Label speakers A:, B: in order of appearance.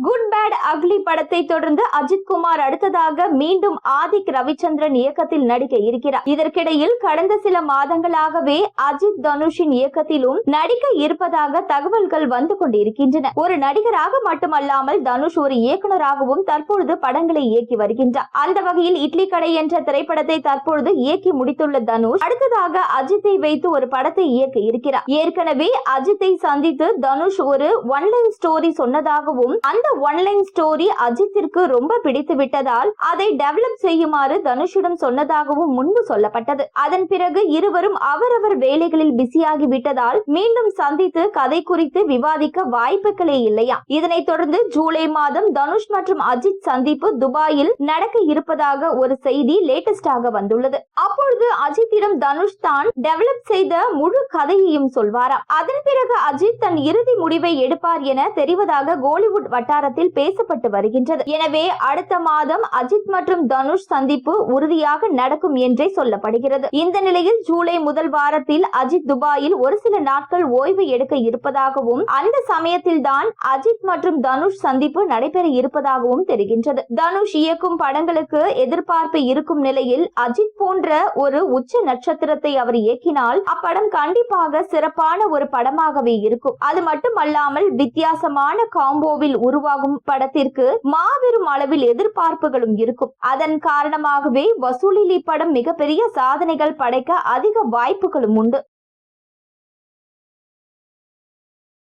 A: Good bad ugly படத்தை தொடர்ந்து அஜித் குமார் அடுத்ததாக மீண்டும் ஆதிக் ரவிச்சந்திரன் இயக்கத்தில் நடிக்க இருக்கிறார். இதற்கிடையில் கடந்த சில மாதங்களாகவே அஜித் தனுஷின் இயக்கத்திலும் நடிக்க இருப்பதாக தகவல்கள் வந்து கொண்டிருக்கின்றன. ஒரு நடிகராக மட்டுமல்லாமல் தனுஷ் ஒரு இயக்குநராகவும் தற்பொழுது படங்களை இயக்கி வருகின்றார். அந்த வகையில் இட்லி கடை என்ற திரைப்படத்தை தற்பொழுது இயக்கி முடித்துள்ள தனுஷ் அடுத்ததாக அஜித்தை வைத்து ஒரு படத்தை இயக்க இருக்கிறார். ஏற்கனவே அஜித்தை சந்தித்து தனுஷ் ஒரு ஒன்லைன் ஸ்டோரி சொன்னதாகவும் அந்த ஒன்லைன் ஸ்டோரி அஜித்திற்கு ரொம்ப பிடித்து விட்டதால் அதை டெவலப் செய்யுமாறு தனுஷிடம் சொன்னதாகவும் முன்பு சொல்லப்பட்டது. அதன் பிறகு இருவரும் அவரவர் வேலைகளில் பிஸியாகி விட்டதால் மீண்டும் சந்தித்து கதை குறித்து விவாதிக்க வாய்ப்புகளே இல்லையா. இதனைத் தொடர்ந்து ஜூலை மாதம் தனுஷ் மற்றும் அஜித் சந்திப்பு துபாயில் நடக்க இருப்பதாக ஒரு செய்தி லேட்டஸ்டாக வந்துள்ளது. அப்பொழுது அஜித்திடம் தனுஷ் தான் டெவலப் செய்த முழு கதையையும் சொல்வாராம். அதன் பிறகு அஜித் தன் இறுதி முடிவை எடுப்பார் என தெரிவதாக கோலிவுட் வட்டாரத்தில் பேசப்பட்டு வருகின்றது. எனவே அடுத்த மாதம் அஜித் மற்றும் தனுஷ் சந்திப்பு உறுதியாக நடக்கும் என்றே சொல்லப்படுகிறது. இந்த நிலையில் ஜூலை முதல் வாரத்தில் அஜித் துபாயில் ஒரு சில நாட்கள் ஓய்வு எடுக்க இருப்பதாகவும் அந்த சமயத்தில் தான் அஜித் மற்றும் தனுஷ் சந்திப்பு நடைபெற இருப்பதாகவும் தெரிகின்றது. தனுஷ் இயக்கும் படங்களுக்கு எதிர்பார்ப்பு இருக்கும் நிலையில் அஜித் போன்ற ஒரு உச்ச நட்சத்திரத்தை அவர் இயக்கினால் அப்படம் கண்டிப்பாக சிறப்பான ஒரு படமாகவே இருக்கும். அது மட்டுமல்லாமல் வித்தியாசமான காம்போவில் உருவாகும் படத்திற்கு மாபெரும் அளவில் எதிர்பார்ப்புகளும் இருக்கும். அதன் காரணமாகவே வசூலில் இப்படம் மிகப்பெரிய சாதனைகள் படைக்க அதிக வாய்ப்புகளும் உண்டு.